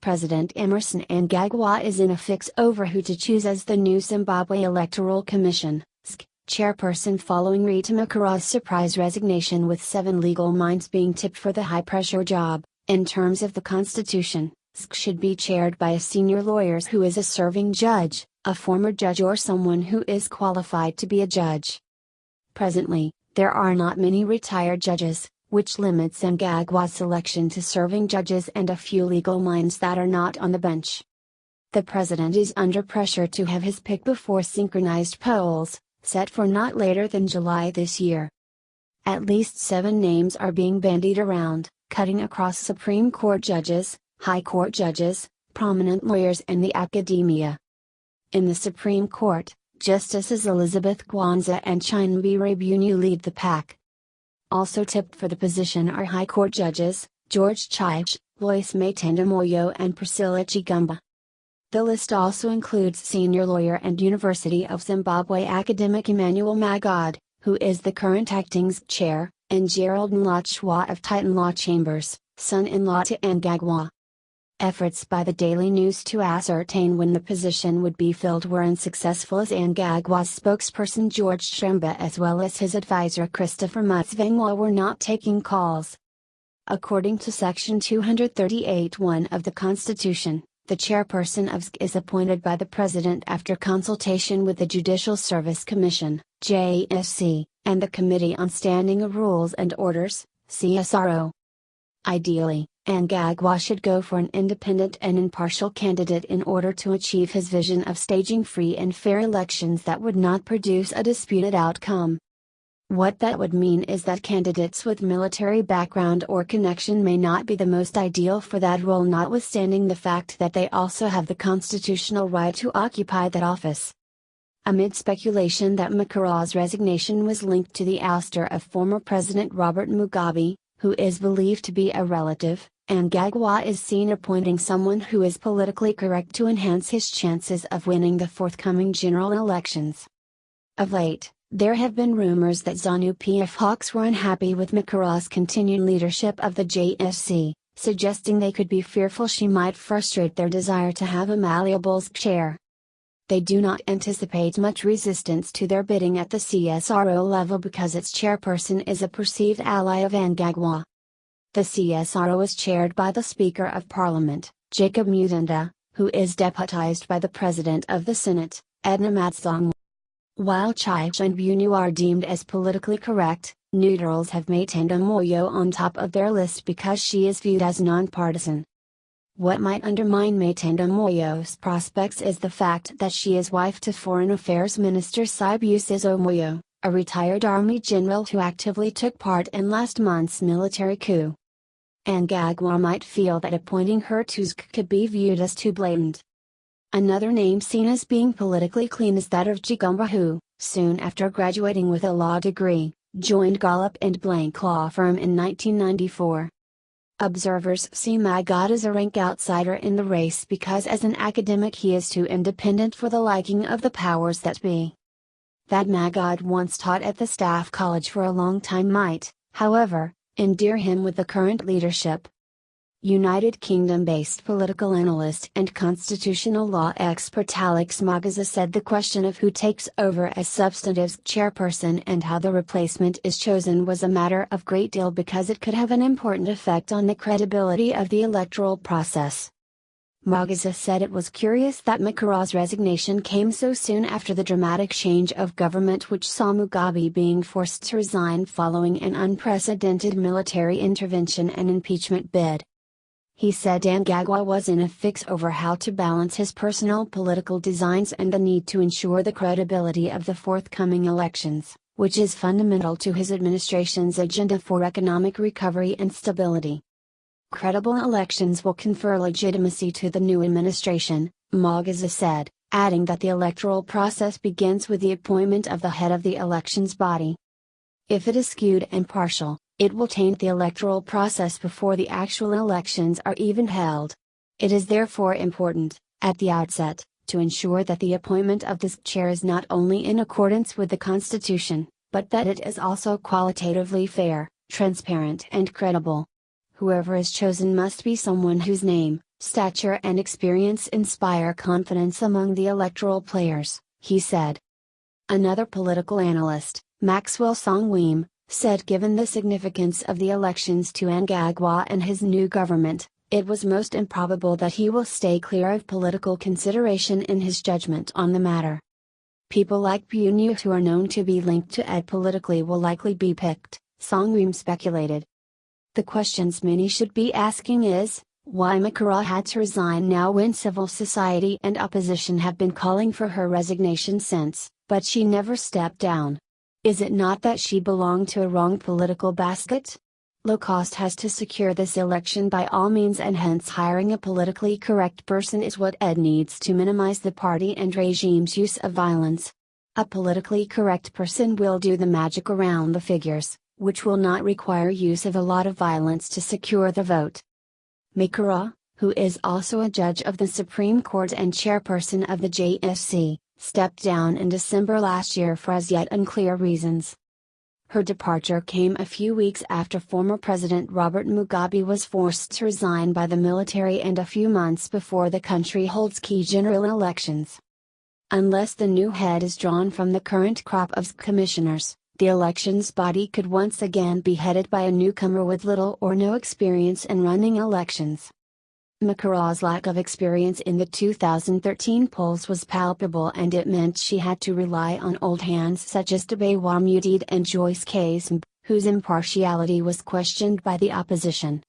President Emmerson Mnangagwa is in a fix over who to choose as the new Zimbabwe Electoral Commission (ZEC) chairperson following Rita Makara's surprise resignation, with 7 legal minds being tipped for the high-pressure job. In terms of the Constitution, ZEC should be chaired by a senior lawyer who is a serving judge, a former judge, or someone who is qualified to be a judge. Presently, there are not many retired judges, which limits Mnangagwa's selection to serving judges and a few legal minds that are not on the bench. The president is under pressure to have his pick before synchronized polls, set for not later than July this year. At least 7 names are being bandied around, cutting across Supreme Court judges, High Court judges, prominent lawyers, and the academia. In the Supreme Court, Justices Elizabeth Kwanzaa and Chinwe Rabunu lead the pack. Also tipped for the position are High Court judges, George Chaish, Lois Matenda Moyo, and Priscilla Chigumba. The list also includes senior lawyer and University of Zimbabwe academic Emmanuel Magad, who is the current acting chair, and Gerald Mlachwa of Titan Law Chambers, son-in-law to Mnangagwa. Efforts by the Daily News to ascertain when the position would be filled were unsuccessful, as Mnangagwa's spokesperson George Shremba as well as his advisor Christopher Mutsvangwa were not taking calls. According to Section 238(1) of the Constitution, the chairperson of ZEC is appointed by the President after consultation with the Judicial Service Commission, (JSC), and the Committee on Standing Rules and Orders, (CSRO). Ideally, Mnangagwa should go for an independent and impartial candidate in order to achieve his vision of staging free and fair elections that would not produce a disputed outcome. What that would mean is that candidates with military background or connection may not be the most ideal for that role, notwithstanding the fact that they also have the constitutional right to occupy that office. Amid speculation that Makara's resignation was linked to the ouster of former President Robert Mugabe, who is believed to be a relative, Mnangagwa is seen appointing someone who is politically correct to enhance his chances of winning the forthcoming general elections. Of late, there have been rumors that ZANU-PF hawks were unhappy with Makara's continued leadership of the JSC, suggesting they could be fearful she might frustrate their desire to have a malleable chair. They do not anticipate much resistance to their bidding at the CSRO level because its chairperson is a perceived ally of Mnangagwa. The CSRO is chaired by the Speaker of Parliament, Jacob Mutanda, who is deputized by the President of the Senate, Edna Matsongwa. While Chaish and Bunu are deemed as politically correct, neutrals have Matenda Moyo on top of their list because she is viewed as nonpartisan. What might undermine Matenda Moyo's prospects is the fact that she is wife to Foreign Affairs Minister Sibusiso Moyo, a retired Army general who actively took part in last month's military coup. Mnangagwa might feel that appointing her to ZEC could be viewed as too blatant. Another name seen as being politically clean is that of Chigumba, who, soon after graduating with a law degree, joined Gallup and Blank Law Firm in 1994. Observers see Magad as a rank outsider in the race because as an academic he is too independent for the liking of the powers that be. That Magad once taught at the Staff College for a long time might, however, endear him with the current leadership. United Kingdom-based political analyst and constitutional law expert Alex Magaza said the question of who takes over as substantive chairperson and how the replacement is chosen was a matter of great deal because it could have an important effect on the credibility of the electoral process. Magaza said it was curious that Makara's resignation came so soon after the dramatic change of government which saw Mugabe being forced to resign following an unprecedented military intervention and impeachment bid. He said Mnangagwa was in a fix over how to balance his personal political designs and the need to ensure the credibility of the forthcoming elections, which is fundamental to his administration's agenda for economic recovery and stability. Credible elections will confer legitimacy to the new administration, Magaza said, adding that the electoral process begins with the appointment of the head of the elections body. If it is skewed and partial, it will taint the electoral process before the actual elections are even held. It is therefore important, at the outset, to ensure that the appointment of this chair is not only in accordance with the Constitution, but that it is also qualitatively fair, transparent and credible. Whoever is chosen must be someone whose name, stature and experience inspire confidence among the electoral players, he said. Another political analyst, Maxwell Songweem, said given the significance of the elections to Mnangagwa and his new government, it was most improbable that he will stay clear of political consideration in his judgment on the matter. People like Bunyu who are known to be linked to Ed politically will likely be picked, Songweem speculated. The questions many should be asking is, why Makara had to resign now when civil society and opposition have been calling for her resignation since, but she never stepped down. Is it not that she belonged to a wrong political basket? Low cost has to secure this election by all means, and hence hiring a politically correct person is what Ed needs to minimize the party and regime's use of violence. A politically correct person will do the magic around the figures, which will not require use of a lot of violence to secure the vote. Makara, who is also a judge of the Supreme Court and chairperson of the ZEC, stepped down in December last year for as yet unclear reasons. Her departure came a few weeks after former President Robert Mugabe was forced to resign by the military and a few months before the country holds key general elections. Unless the new head is drawn from the current crop of ZEC commissioners, the elections body could once again be headed by a newcomer with little or no experience in running elections. Makara's lack of experience in the 2013 polls was palpable, and it meant she had to rely on old hands such as Tabewa Mudid and Joyce Kaysmb, whose impartiality was questioned by the opposition.